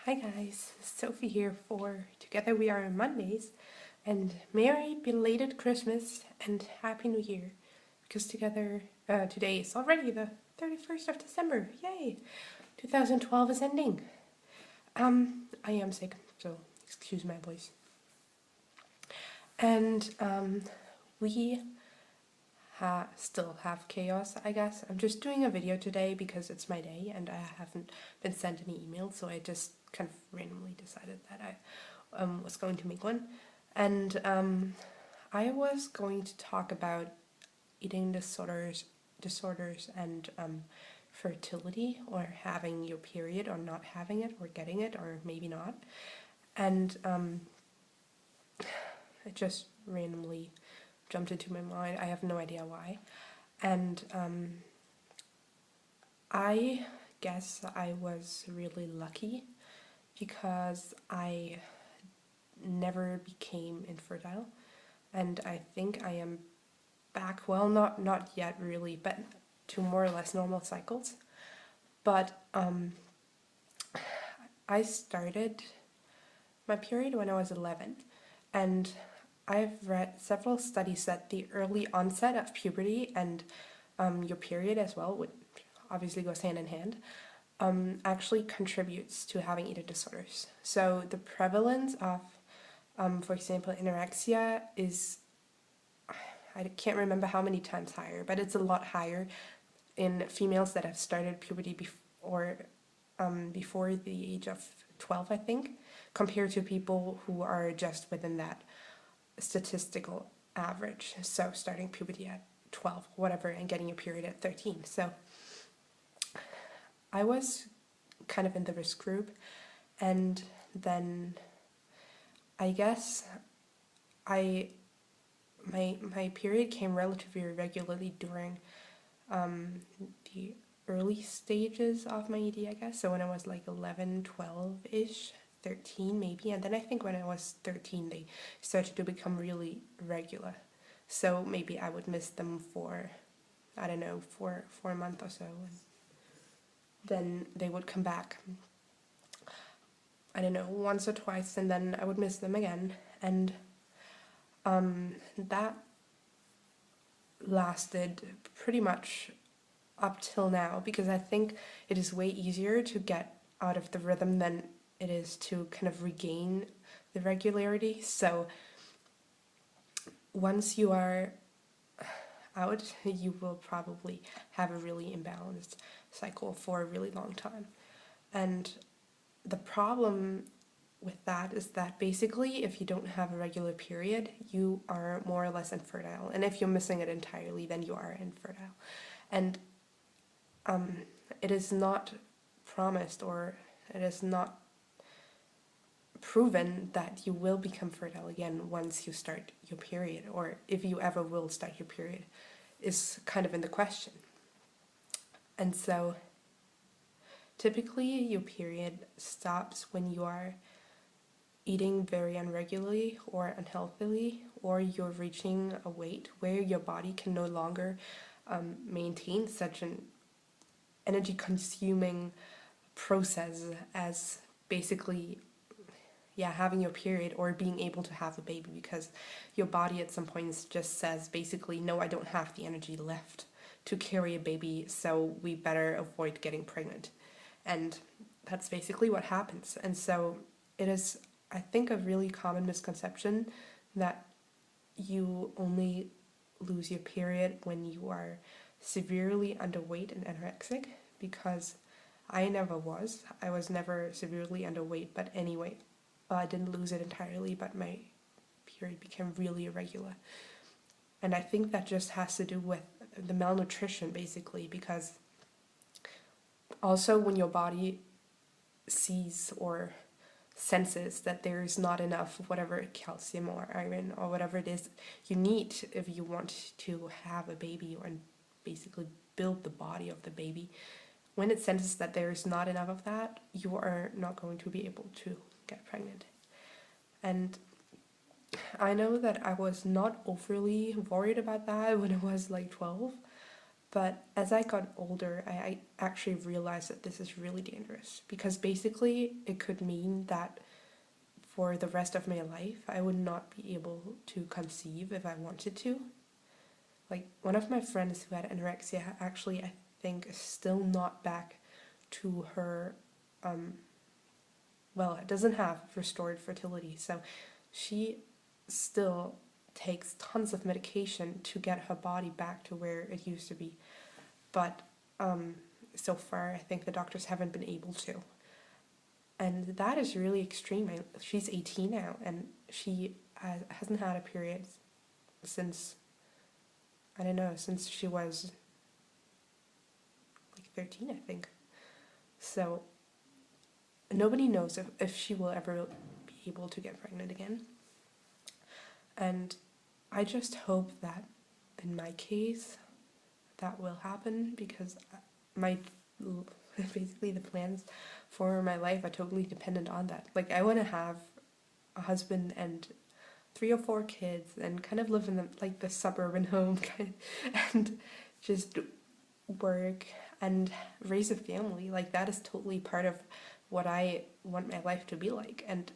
Hi guys, Sophie here for Together We Are on Mondays, and Merry belated Christmas and Happy New Year, because today is already the 31st of December, yay! 2012 is ending. I am sick, so excuse my voice. And we still have chaos, I guess. I'm just doing a video today because it's my day and I haven't been sent any emails, so I just kind of randomly decided that I was going to make one. And I was going to talk about eating disorders and fertility, or having your period or not having it, or getting it or maybe not. And it just randomly jumped into my mind. I have no idea why. And I guess I was really lucky because I never became infertile, and I think I am back, well, not yet really, but to more or less normal cycles. But I started my period when I was 11, and I've read several studies that the early onset of puberty and your period as well, which obviously goes hand in hand, actually contributes to having eating disorders. So the prevalence of, for example, anorexia is, I can't remember how many times higher, but it's a lot higher in females that have started puberty before the age of 12, I think, compared to people who are just within that statistical average. So starting puberty at 12, whatever, and getting your period at 13. So I was kind of in the risk group, and then I guess my period came relatively regularly during the early stages of my ED, I guess. So when I was like 11, 12-ish, 13 maybe, and then I think when I was 13 they started to become really regular. So maybe I would miss them for, I don't know, for a month or so, and then they would come back, I don't know, once or twice, and then I would miss them again. And that lasted pretty much up till now, because I think it is way easier to get out of the rhythm than it is to kind of regain the regularity. So once you are out, you will probably have a really imbalanced cycle for a really long time. And the problem with that is that basically if you don't have a regular period, you are more or less infertile. And if you're missing it entirely, then you are infertile. And it is not promised, or it is not proven that you will become fertile again once you start your period, or if you ever will start your period, is kind of in the question. And so typically your period stops when you are eating very unregularly or unhealthily, or you're reaching a weight where your body can no longer maintain such an energy consuming process as basically having your period or being able to have a baby, because your body at some points just says basically, no, I don't have the energy left to carry a baby, so we better avoid getting pregnant. And that's basically what happens. And so it is, I think, a really common misconception that you only lose your period when you are severely underweight and anorexic, because I never was. I was never severely underweight, but anyway, I didn't lose it entirely, but my period became really irregular. And I think that just has to do with the malnutrition, basically, because also when your body sees or senses that there is not enough whatever calcium or iron or whatever it is you need if you want to have a baby, or basically build the body of the baby, when it senses that there is not enough of that, you are not going to be able to get pregnant. And I know that I was not overly worried about that when I was like 12, But as I got older, I actually realized that this is really dangerous, because basically it could mean that for the rest of my life I would not be able to conceive if I wanted to. Like, one of my friends who had anorexia actually, I think, is still not back to her, well, it doesn't have restored fertility, so she still takes tons of medication to get her body back to where it used to be. But so far, I think the doctors haven't been able to. And that is really extreme. She's 18 now, and she hasn't had a period since, I don't know, since she was like 13, I think. So nobody knows if she will ever be able to get pregnant again. And I just hope that in my case that will happen, because my basically the plans for my life are totally dependent on that. Like, I want to have a husband and 3 or 4 kids and kind of live in the suburban home and just work and raise a family. Like, that is totally part of what I want my life to be like. And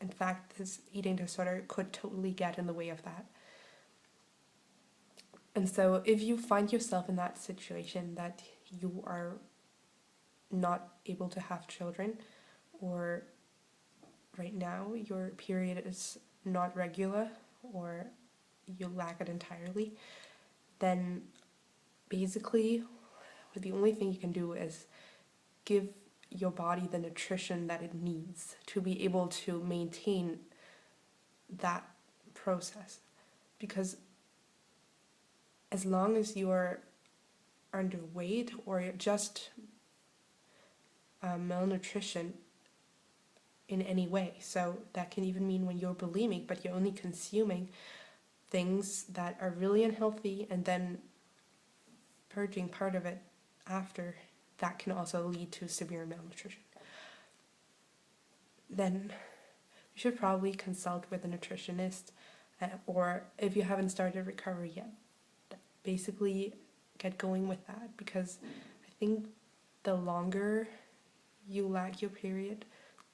in fact, this eating disorder could totally get in the way of that. And so if you find yourself in that situation, that you are not able to have children, or right now your period is not regular, or you lack it entirely, then basically the only thing you can do is give your body the nutrition that it needs to be able to maintain that process. Because as long as you're underweight or just malnutrition in any way, so that can even mean when you're bulimic but you're only consuming things that are really unhealthy and then purging part of it after, that can also lead to severe malnutrition. Then you should probably consult with a nutritionist, or if you haven't started recovery yet, basically get going with that, because I think the longer you lack your period,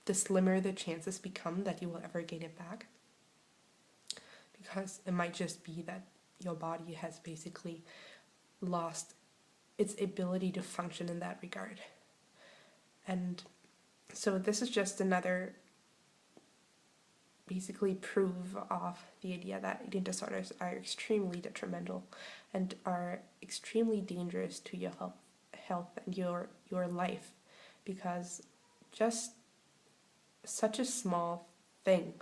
the slimmer the chances become that you will ever gain it back. Because it might just be that your body has basically lost its ability to function in that regard. And so this is just another basically proof of the idea that eating disorders are extremely detrimental and are extremely dangerous to your health and your life, because just such a small thing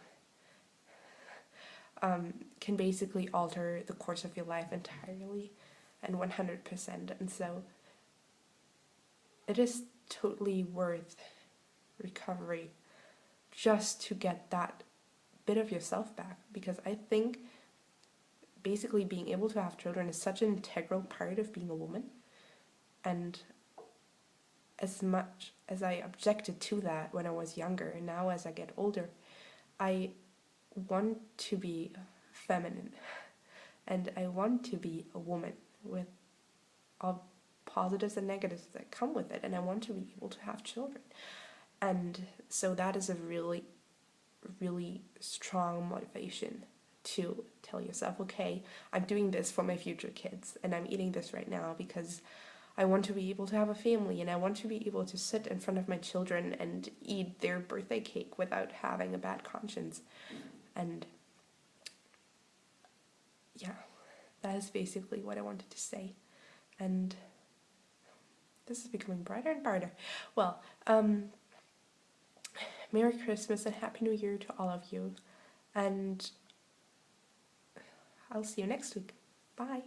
can basically alter the course of your life entirely and 100%. And so it is totally worth recovery just to get that bit of yourself back, because I think basically being able to have children is such an integral part of being a woman. And as much as I objected to that when I was younger, and now as I get older, I want to be feminine and I want to be a woman with all positives and negatives that come with it, and I want to be able to have children. And so that is a really, really strong motivation to tell yourself, okay, I'm doing this for my future kids, and I'm eating this right now because I want to be able to have a family, and I want to be able to sit in front of my children and eat their birthday cake without having a bad conscience. And yeah, that is basically what I wanted to say. And this is becoming brighter and brighter. Well, Merry Christmas and Happy New Year to all of you. And I'll see you next week. Bye.